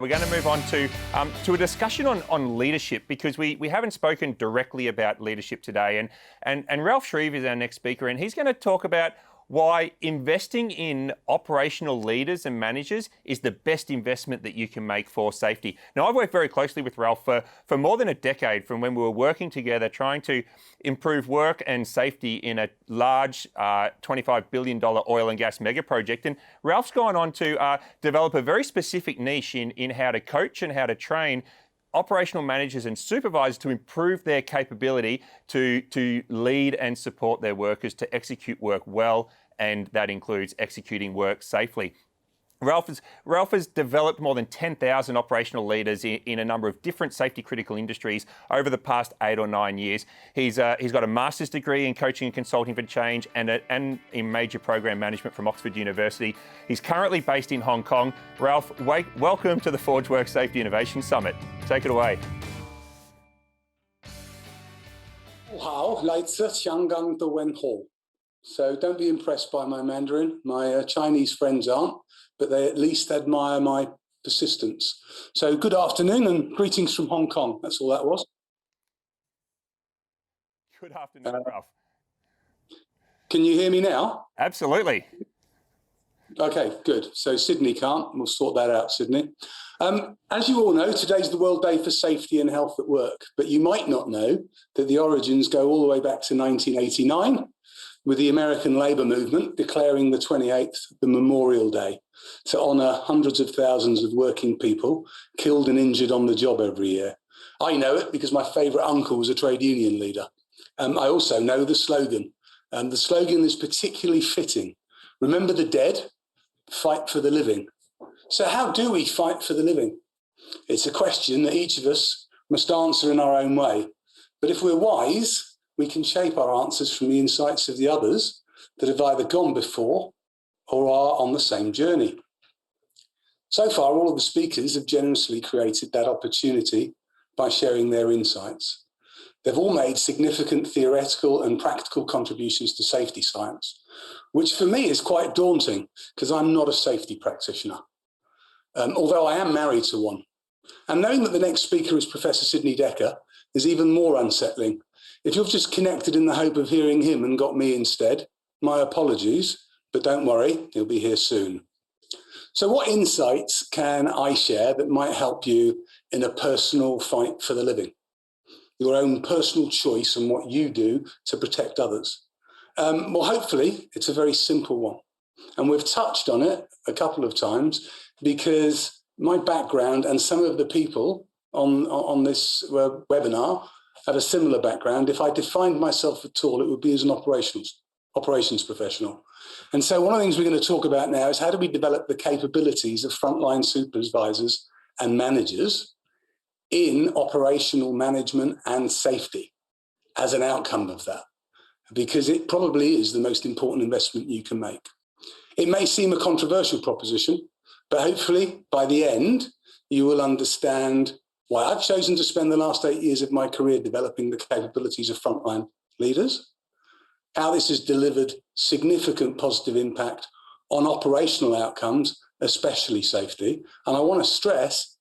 We're going to move on to a discussion on leadership, because we haven't spoken directly about leadership today. And Ralph Shreeve is our next speaker, and he's going to talk about why investing in operational leaders and managers is the best investment that you can make for safety. Now, I've worked very closely with Ralph for more than a decade, from when we were working together trying to improve work and safety in a large $25 billion oil and gas mega project. And Ralph's gone on to develop a very specific niche in how to coach and how to train operational managers and supervisors to improve their capability to lead and support their workers to execute work well, and that includes executing work safely. Ralph has developed more than 10,000 operational leaders in a number of different safety critical industries over the past 8 or 9 years. He's got a master's degree in coaching and consulting for change and in major program management from Oxford University. He's currently based in Hong Kong. Ralph, welcome to the ForgeWorks Safety Innovation Summit. Take it away. 好，来自香港的问候. So don't be impressed by my Mandarin. My Chinese friends aren't, but they at least admire my persistence. So good afternoon and greetings from Hong Kong. That's all that was. Good afternoon, Ralph. Can you hear me now? Absolutely. Okay, good. So Sydney can't. We'll sort that out, Sydney. As you all know, today's the World Day for Safety and Health at Work, but you might not know that the origins go all the way back to 1989, with the American labor movement declaring the 28th the Memorial Day to honour hundreds of thousands of working people killed and injured on the job every year. I know it because my favourite uncle was a trade union leader. I also know the slogan. The slogan is particularly fitting. Remember the dead, fight for the living. So how do we fight for the living? It's a question that each of us must answer in our own way. But if we're wise, we can shape our answers from the insights of the others that have either gone before or are on the same journey. So far, all of the speakers have generously created that opportunity by sharing their insights. They've all made significant theoretical and practical contributions to safety science, which for me is quite daunting because I'm not a safety practitioner, although I am married to one. And knowing that the next speaker is Professor Sidney Dekker is even more unsettling. If you've just connected in the hope of hearing him and got me instead, my apologies, but don't worry, he'll be here soon. So what insights can I share that might help you in a personal fight for the living? Your own personal choice on what you do to protect others. Well, hopefully it's a very simple one. And we've touched on it a couple of times because my background and some of the people on this webinar have a similar background. If I defined myself at all, it would be as an operations professional. And so one of the things we're going to talk about now is how do we develop the capabilities of frontline supervisors and managers in operational management and safety as an outcome of that, because it probably is the most important investment you can make. It may seem a controversial proposition, but hopefully by the end, you will understand why I've chosen to spend the last 8 years of my career developing the capabilities of frontline leaders, how this has delivered significant positive impact on operational outcomes, especially safety. And I want to stress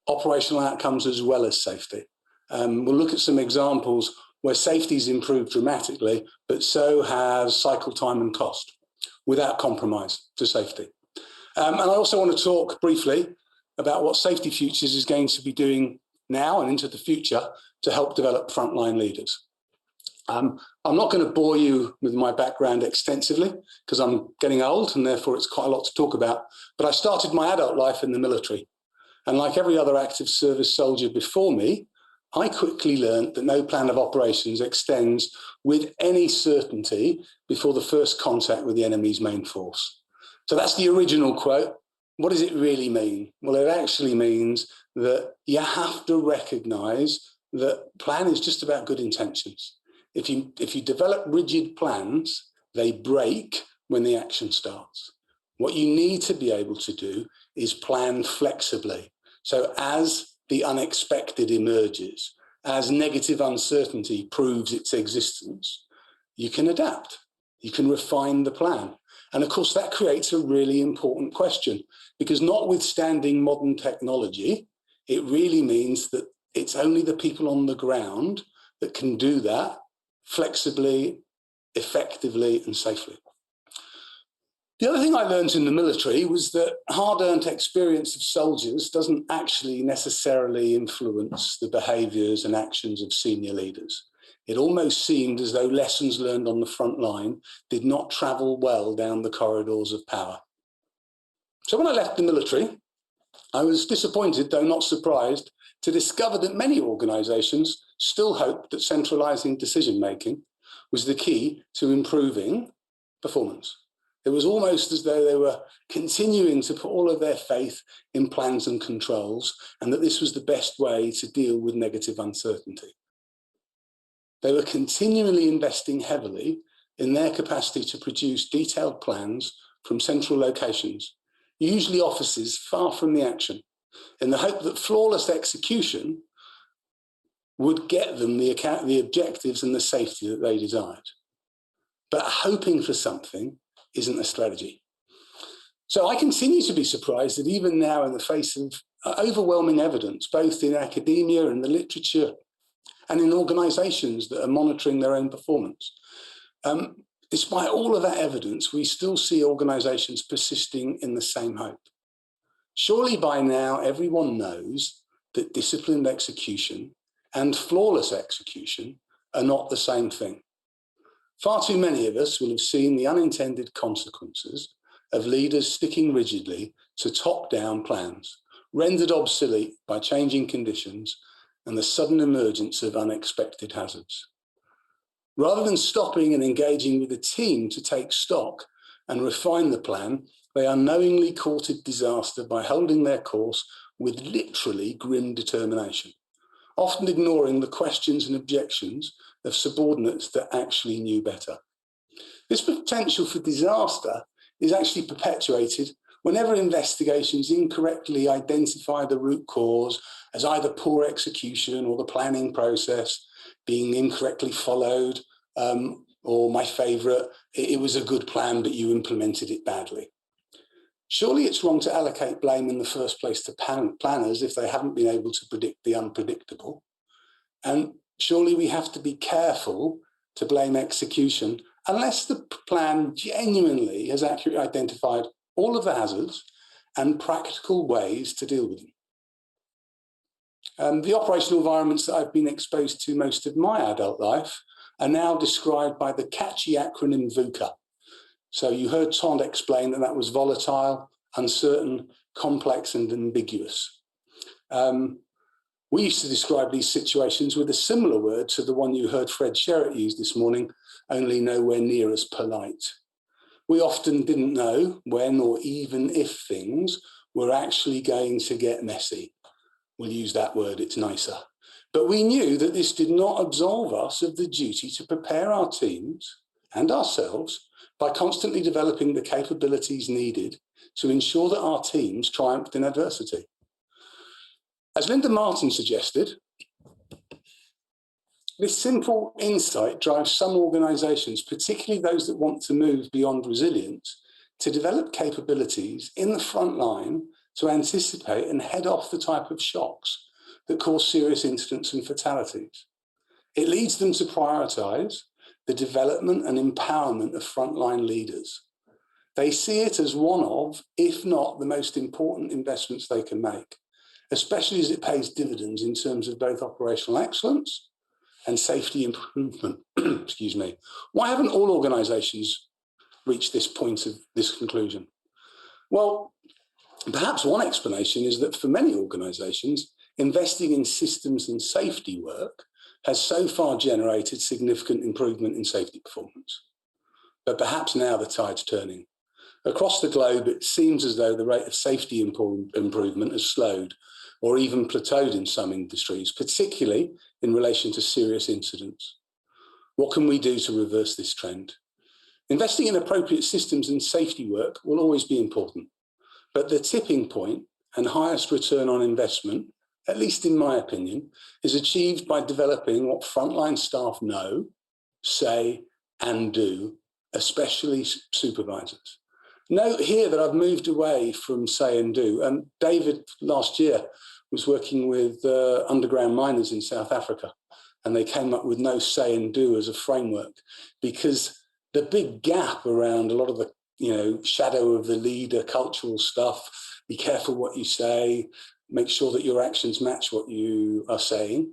operational outcomes as well as safety. We'll look at some examples where safety's improved dramatically, but so has cycle time and cost without compromise to safety. And I also want to talk briefly about what Safety Futures is going to be doing now and into the future to help develop frontline leaders. I'm not going to bore you with my background extensively because I'm getting old and therefore it's quite a lot to talk about. But I started my adult life in the military. And like every other active service soldier before me, I quickly learned that no plan of operations extends with any certainty before the first contact with the enemy's main force. So that's the original quote. What does it really mean? Well, it actually means that you have to recognize that plan is just about good intentions. If you develop rigid plans, they break when the action starts. What you need to be able to do is plan flexibly. So as the unexpected emerges, as negative uncertainty proves its existence, you can adapt, you can refine the plan. And of course, that creates a really important question, because notwithstanding modern technology, it really means that it's only the people on the ground that can do that flexibly, effectively, and safely. The other thing I learned in the military was that hard-earned experience of soldiers doesn't actually necessarily influence the behaviours and actions of senior leaders. It almost seemed as though lessons learned on the front line did not travel well down the corridors of power. So when I left the military, I was disappointed, though not surprised, to discover that many organisations still hoped that centralising decision-making was the key to improving performance. It was almost as though they were continuing to put all of their faith in plans and controls, and that this was the best way to deal with negative uncertainty. They were continually investing heavily in their capacity to produce detailed plans from central locations, usually offices far from the action, in the hope that flawless execution would get them the objectives and the safety that they desired. But hoping for something isn't a strategy. So I continue to be surprised that even now, in the face of overwhelming evidence, both in academia and the literature and in organisations that are monitoring their own performance, despite all of that evidence, we still see organisations persisting in the same hope. Surely by now everyone knows that disciplined execution and flawless execution are not the same thing. Far too many of us will have seen the unintended consequences of leaders sticking rigidly to top-down plans, rendered obsolete by changing conditions and the sudden emergence of unexpected hazards. Rather than stopping and engaging with the team to take stock and refine the plan, they unknowingly courted disaster by holding their course with literally grim determination, often ignoring the questions and objections of subordinates that actually knew better. This potential for disaster is actually perpetuated whenever investigations incorrectly identify the root cause as either poor execution or the planning process being incorrectly followed, or my favourite, it was a good plan but you implemented it badly. Surely it's wrong to allocate blame in the first place to planners if they haven't been able to predict the unpredictable. And surely we have to be careful to blame execution unless the plan genuinely has accurately identified all of the hazards and practical ways to deal with them. The operational environments that I've been exposed to most of my adult life are now described by the catchy acronym VUCA. So you heard Todd explain that that was volatile, uncertain, complex, and ambiguous. We used to describe these situations with a similar word to the one you heard Fred Sherritt use this morning, only nowhere near as polite. We often didn't know when or even if things were actually going to get messy. We'll use that word, it's nicer. But we knew that this did not absolve us of the duty to prepare our teams and ourselves by constantly developing the capabilities needed to ensure that our teams triumphed in adversity. As Linda Martin suggested, this simple insight drives some organisations, particularly those that want to move beyond resilience, to develop capabilities in the front line to anticipate and head off the type of shocks that cause serious incidents and fatalities. It leads them to prioritise the development and empowerment of frontline leaders. They see it as one of, if not the most important investments they can make, especially as it pays dividends in terms of both operational excellence and safety improvement. Excuse me. Why haven't all organisations reached this point of this conclusion? Well, perhaps one explanation is that for many organisations, investing in systems and safety work has so far generated significant improvement in safety performance. But perhaps now the tide's turning. Across the globe, it seems as though the rate of safety improvement has slowed or even plateaued in some industries, particularly in relation to serious incidents. What can we do to reverse this trend? Investing in appropriate systems and safety work will always be important, but the tipping point and highest return on investment, at least in my opinion, is achieved by developing what frontline staff know, say, and do, especially supervisors. Note here that I've moved away from say and do. And David last year was working with underground miners in South Africa, and they came up with no say and do as a framework, because the big gap around a lot of the shadow of the leader cultural stuff, be careful what you say, make sure that your actions match what you are saying,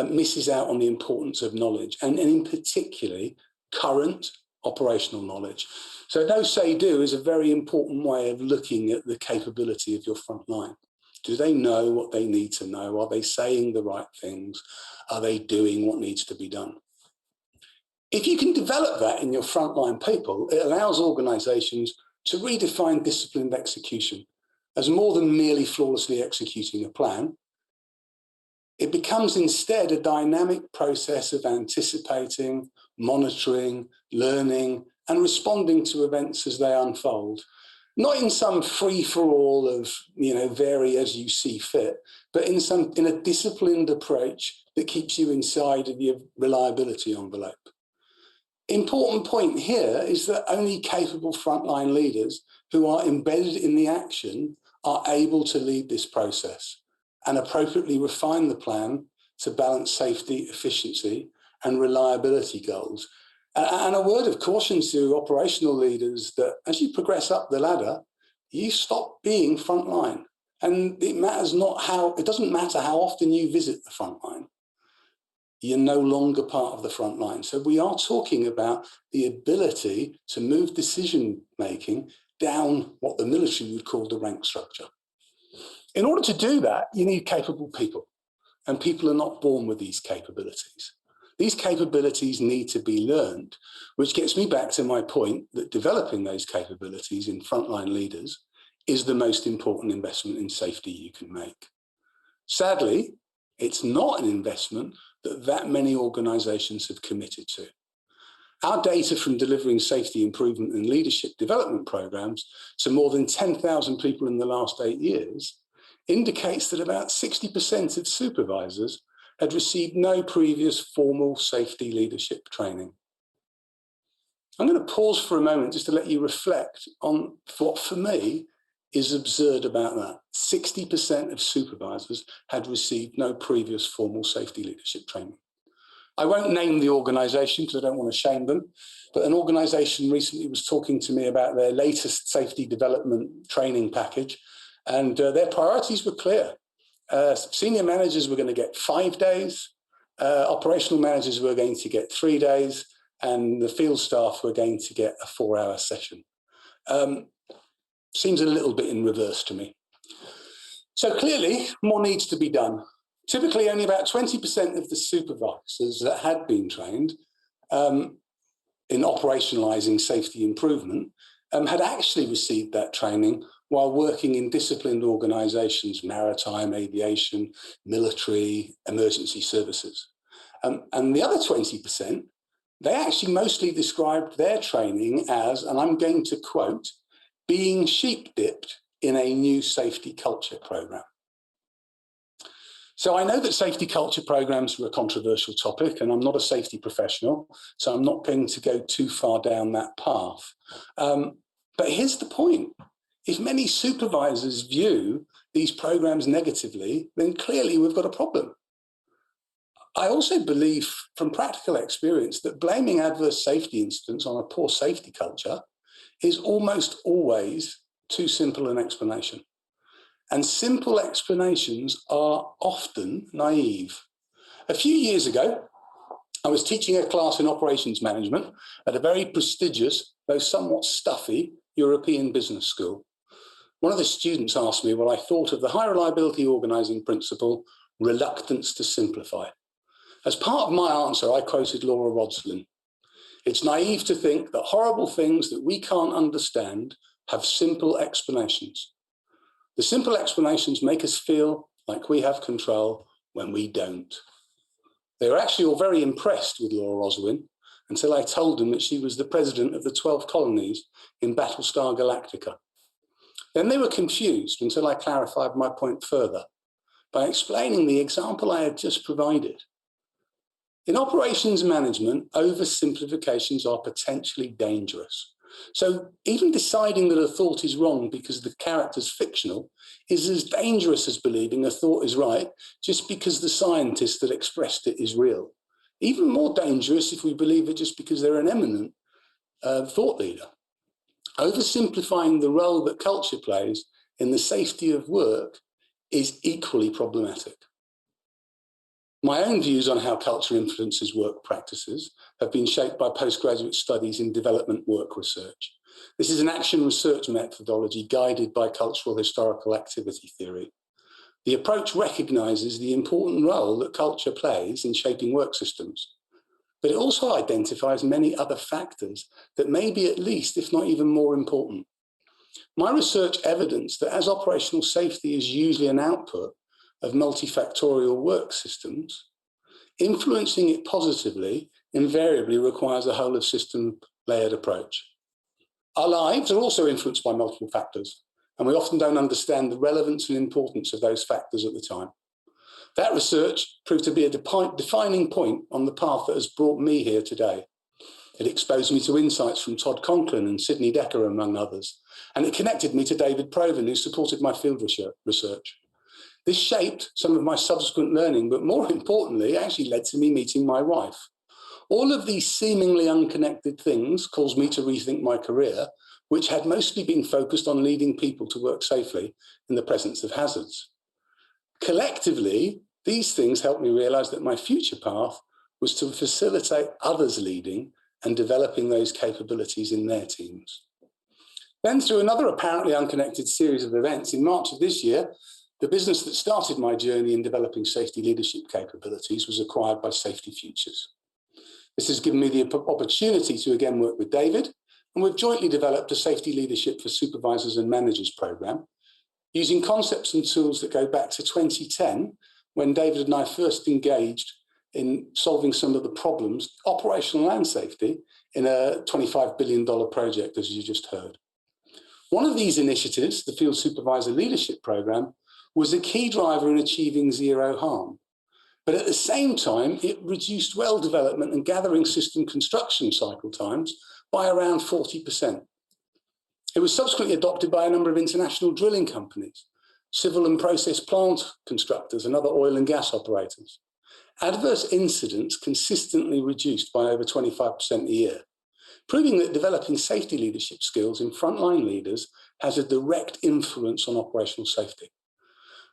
misses out on the importance of knowledge, and in particularly current operational knowledge. So no say do is a very important way of looking at the capability of your front line. Do they know what they need to know? Are they saying the right things? Are they doing what needs to be done? If you can develop that in your frontline people, it allows organizations to redefine disciplined execution as more than merely flawlessly executing a plan. It becomes instead a dynamic process of anticipating, monitoring, learning, and responding to events as they unfold. Not in some free-for-all of, vary as you see fit, but in a disciplined approach that keeps you inside of your reliability envelope. Important point here is that only capable frontline leaders who are embedded in the action are able to lead this process and appropriately refine the plan to balance safety, efficiency, and reliability goals. And a word of caution to operational leaders that as you progress up the ladder, you stop being frontline. And it doesn't matter how often you visit the frontline. You're no longer part of the front line. So we are talking about the ability to move decision-making down what the military would call the rank structure. In order to do that, you need capable people, and people are not born with these capabilities. These capabilities need to be learned, which gets me back to my point that developing those capabilities in frontline leaders is the most important investment in safety you can make. Sadly, it's not an investment that many organizations have committed to. Our data from delivering safety improvement and leadership development programs to more than 10,000 people in the last 8 years indicates that about 60% of supervisors had received no previous formal safety leadership training. I'm going to pause for a moment just to let you reflect on what, for me, is absurd about that. 60% of supervisors had received no previous formal safety leadership training. I won't name the organisation because I don't want to shame them, but an organisation recently was talking to me about their latest safety development training package, and their priorities were clear. Senior managers were going to get 5 days, operational managers were going to get 3 days, and the field staff were going to get a 4-hour session. Seems a little bit in reverse to me. So clearly, more needs to be done. Typically, only about 20% of the supervisors that had been trained in operationalising safety improvement had actually received that training while working in disciplined organisations, maritime, aviation, military, emergency services. And the other 20%, they actually mostly described their training as, and I'm going to quote, being sheep-dipped in a new safety culture program. So I know that safety culture programs are a controversial topic, and I'm not a safety professional, so I'm not going to go too far down that path. But here's the point. If many supervisors view these programs negatively, then clearly we've got a problem. I also believe from practical experience that blaming adverse safety incidents on a poor safety culture is almost always too simple an explanation. And simple explanations are often naive. A few years ago, I was teaching a class in operations management at a very prestigious, though somewhat stuffy, European business school. One of the students asked me what I thought of the high reliability organising principle, reluctance to simplify. As part of my answer, I quoted Laura Rodslin. It's naive to think that horrible things that we can't understand have simple explanations. The simple explanations make us feel like we have control when we don't. They were actually all very impressed with Laura Rodslin until I told them that she was the president of the 12 colonies in Battlestar Galactica. Then they were confused until I clarified my point further by explaining the example I had just provided. In operations management, oversimplifications are potentially dangerous. So even deciding that a thought is wrong because the character's fictional is as dangerous as believing a thought is right just because the scientist that expressed it is real. Even more dangerous if we believe it just because they're an eminent thought leader. Oversimplifying the role that culture plays in the safety of work is equally problematic. My own views on how culture influences work practices have been shaped by postgraduate studies in development work research. This is an action research methodology guided by cultural historical activity theory. The approach recognises the important role that culture plays in shaping work systems, but it also identifies many other factors that may be at least, if not even more important. My research evidenced that as operational safety is usually an output of multifactorial work systems, influencing it positively invariably requires a whole of system layered approach. Our lives are also influenced by multiple factors, and we often don't understand the relevance and importance of those factors at the time. That research proved to be a defining point on the path that has brought me here today. It exposed me to insights from Todd Conklin and Sidney Dekker, among others, and it connected me to David Proven, who supported my field research. This shaped some of my subsequent learning, but more importantly, it actually led to me meeting my wife. All of these seemingly unconnected things caused me to rethink my career, which had mostly been focused on leading people to work safely in the presence of hazards. Collectively, these things helped me realize that my future path was to facilitate others leading and developing those capabilities in their teams. Then, through another apparently unconnected series of events, in March of this year, the business that started my journey in developing safety leadership capabilities was acquired by Safety Futures. This has given me the opportunity to again work with David, and we've jointly developed a Safety Leadership for Supervisors and Managers program, using concepts and tools that go back to 2010, when David and I first engaged in solving some of the problems, operational and safety, in a $25 billion project, as you just heard. One of these initiatives, the Field Supervisor Leadership Program, was a key driver in achieving zero harm. But at the same time, it reduced well development and gathering system construction cycle times by around 40%. It was subsequently adopted by a number of international drilling companies, civil and process plant constructors, and other oil and gas operators. Adverse incidents consistently reduced by over 25% a year, proving that developing safety leadership skills in frontline leaders has a direct influence on operational safety.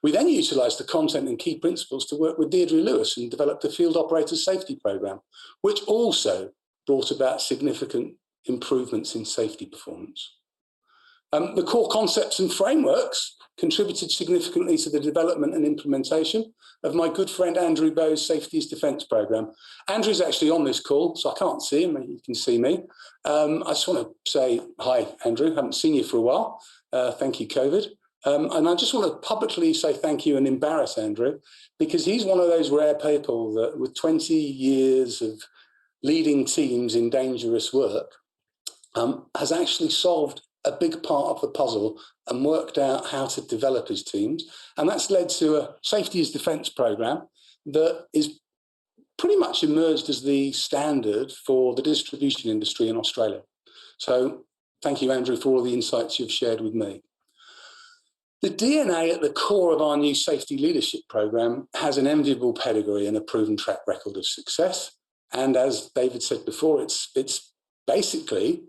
We then utilised the content and key principles to work with Deirdre Lewis and developed the Field Operators Safety Programme, which also brought about significant improvements in safety performance. The core concepts and frameworks contributed significantly to the development and implementation of my good friend Andrew Bowes' Safety is Defence programme. Andrew's actually on this call, so I can't see him, you can see me. I just want to say hi, Andrew. I haven't seen you for a while. Thank you, COVID. And I just want to publicly say thank you and embarrass Andrew, because he's one of those rare people that with 20 years of leading teams in dangerous work, has actually solved a big part of the puzzle and worked out how to develop his teams. And that's led to a Safety is Defence programme that is pretty much emerged as the standard for the distribution industry in Australia. So thank you, Andrew, for all the insights you've shared with me. The DNA at the core of our new safety leadership programme has an enviable pedigree and a proven track record of success. And as David said before, it's basically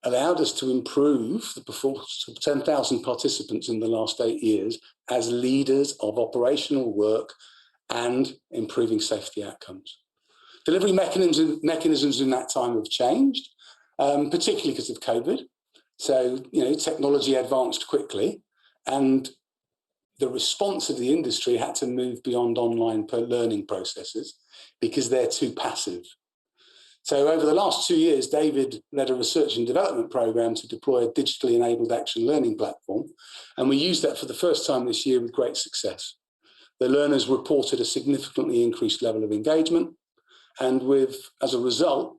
allowed us to improve the performance of 10,000 participants in the last 8 years as leaders of operational work and improving safety outcomes. Delivery mechanisms in that time have changed, particularly because of COVID. So, technology advanced quickly, and the response of the industry had to move beyond online learning processes because they're too passive. So over the last 2 years, David led a research and development program to deploy a digitally enabled action learning platform. And we used that for the first time this year with great success. The learners reported a significantly increased level of engagement, and as a result,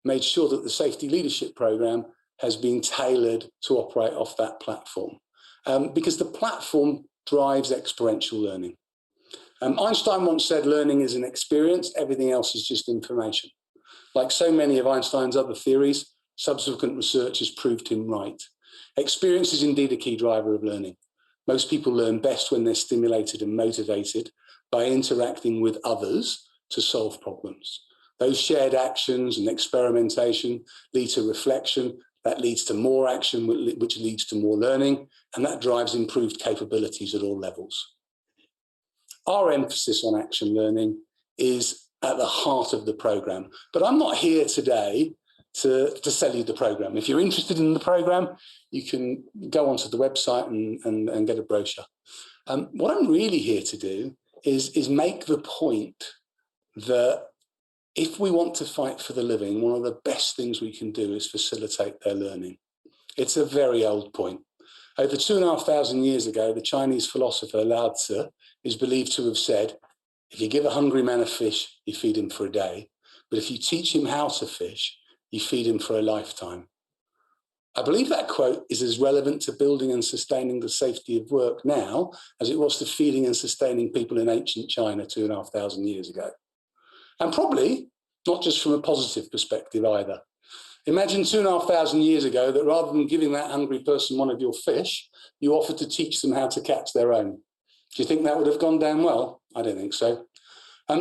made sure that the safety leadership program has been tailored to operate off that platform. Because the platform drives experiential learning. Einstein once said, learning is an experience, everything else is just information. Like so many of Einstein's other theories, Subsequent research has proved him right. Experience is indeed a key driver of learning. Most people learn best when they're stimulated and motivated by interacting with others to solve problems. Those shared actions and experimentation lead to reflection, that leads to more action, which leads to more learning, and that drives improved capabilities at all levels. Our emphasis on action learning is at the heart of the programme, but I'm not here today to sell you the programme. If you're interested in the programme, you can go onto the website and get a brochure. What I'm really here to do is make the point that if we want to fight for the living, one of the best things we can do is facilitate their learning. It's a very old point. Over 2,500 years ago, the Chinese philosopher Lao Tzu is believed to have said, if you give a hungry man a fish, you feed him for a day. But if you teach him how to fish, you feed him for a lifetime. I believe that quote is as relevant to building and sustaining the safety of work now as it was to feeding and sustaining people in ancient China 2,500 years ago. And probably not just from a positive perspective either. Imagine 2,500 years ago that rather than giving that hungry person one of your fish, you offered to teach them how to catch their own. Do you think that would have gone down well? I don't think so.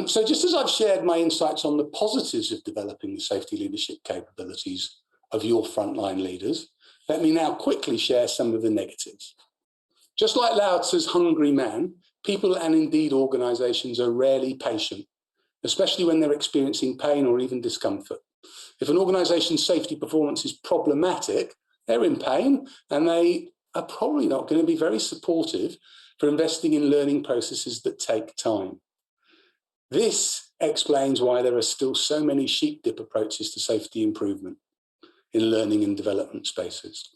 So just as I've shared my insights on the positives of developing the safety leadership capabilities of your frontline leaders, let me now quickly share some of the negatives. Just like Lao Tzu's hungry man, people and indeed organisations are rarely patient, especially when they're experiencing pain or even discomfort. If an organisation's safety performance is problematic, they're in pain and they are probably not going to be very supportive for investing in learning processes that take time. This explains why there are still so many sheep dip approaches to safety improvement in learning and development spaces.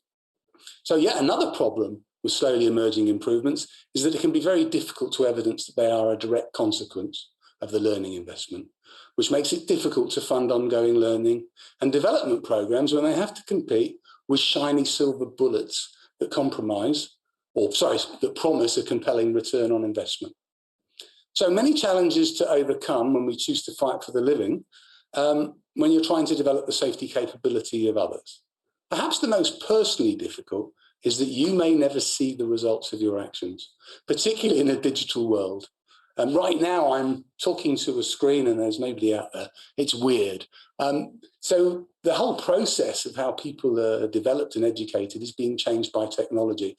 So yet another problem with slowly emerging improvements is that it can be very difficult to evidence that they are a direct consequence of the learning investment, which makes it difficult to fund ongoing learning and development programs when they have to compete with shiny silver bullets that that promise a compelling return on investment. So many challenges to overcome when we choose to fight for the living when you're trying to develop the safety capability of others. Perhaps the most personally difficult is that you may never see the results of your actions, particularly in a digital world. Right now, I'm talking to a screen and there's nobody out there. It's weird. So the whole process of how people are developed and educated is being changed by technology.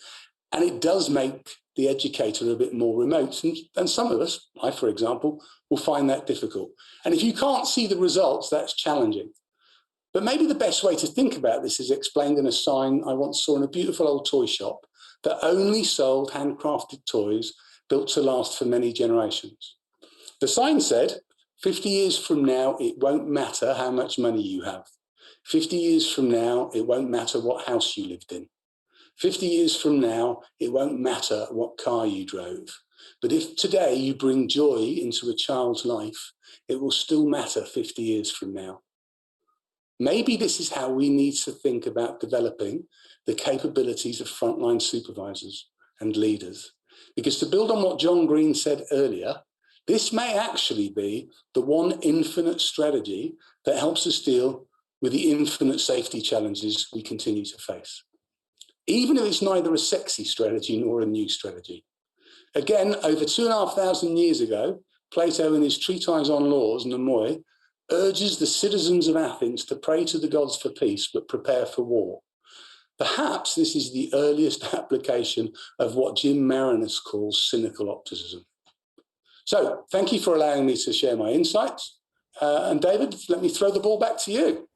And it does make the educator a bit more remote. And some of us, I, for example, will find that difficult. And if you can't see the results, that's challenging. But maybe the best way to think about this is explained in a sign I once saw in a beautiful old toy shop that only sold handcrafted toys built to last for many generations. The sign said, 50 years from now, it won't matter how much money you have. 50 years from now, it won't matter what house you lived in. 50 years from now, it won't matter what car you drove. But if today you bring joy into a child's life, it will still matter 50 years from now. Maybe this is how we need to think about developing the capabilities of frontline supervisors and leaders. Because to build on what John Green said earlier, this may actually be the one infinite strategy that helps us deal with the infinite safety challenges we continue to face, even if it's neither a sexy strategy nor a new strategy. Again, over 2,500 years ago, Plato in his treatise on laws, Nomoi, urges the citizens of Athens to pray to the gods for peace, but prepare for war. Perhaps this is the earliest application of what Jim Marinus calls cynical optimism. So thank you for allowing me to share my insights. And David, let me throw the ball back to you.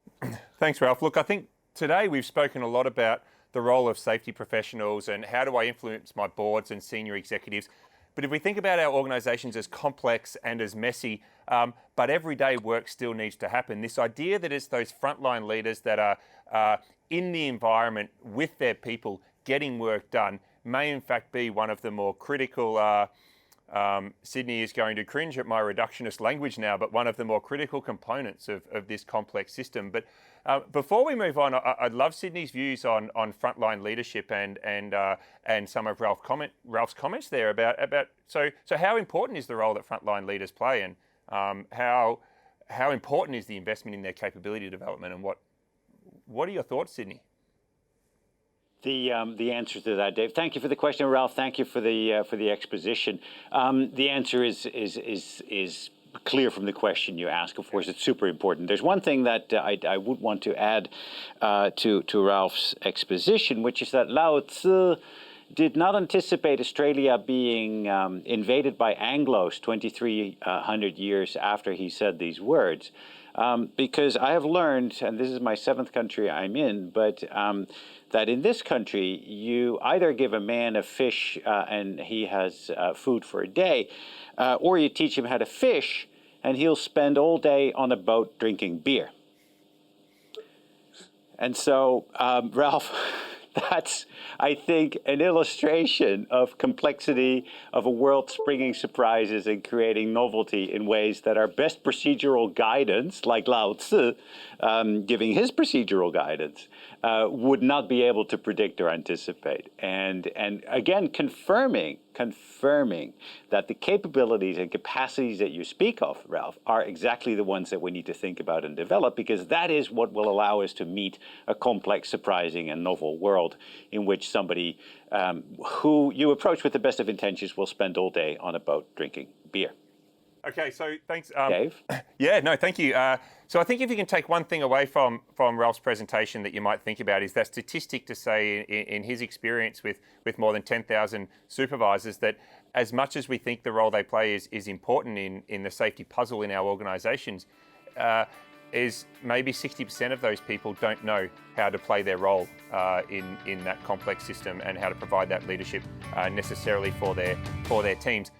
Thanks, Ralph. Look, I think today we've spoken a lot about the role of safety professionals and how do I influence my boards and senior executives. But if we think about our organisations as complex and as messy, but everyday work still needs to happen, this idea that it's those frontline leaders that are in the environment with their people getting work done may in fact be one of the more critical, Sydney is going to cringe at my reductionist language now, but one of the more critical components of this complex system. But before we move on, I'd love Sydney's views on frontline leadership and some of Ralph's comments there about so how important is the role that frontline leaders play, and how important is the investment in their capability development, and What are your thoughts, Sydney? The answer to that, Dave. Thank you for the question, Ralph. Thank you for the exposition. The answer is clear from the question you ask. Of course, it's super important. There's one thing that I would want to add to Ralph's exposition, which is that Lao Tzu did not anticipate Australia being invaded by Anglos 2,300 years after he said these words. Because I have learned, and this is my 7th country I'm in, but that in this country, you either give a man a fish and he has food for a day, or you teach him how to fish and he'll spend all day on a boat drinking beer. And so, Ralph, that's, I think, an illustration of complexity of a world springing surprises and creating novelty in ways that our best procedural guidance, like Lao Tzu, giving his procedural guidance, would not be able to predict or anticipate. And again, confirming that the capabilities and capacities that you speak of, Ralph, are exactly the ones that we need to think about and develop, because that is what will allow us to meet a complex, surprising, and novel world in which somebody who you approach with the best of intentions will spend all day on a boat drinking beer. Okay, so thanks, Dave? Yeah, no, thank you. So I think if you can take one thing away from Ralph's presentation that you might think about is that statistic to say in his experience with more than 10,000 supervisors that as much as we think the role they play is important in the safety puzzle in our organisations, is maybe 60% of those people don't know how to play their role in that complex system and how to provide that leadership necessarily for their teams.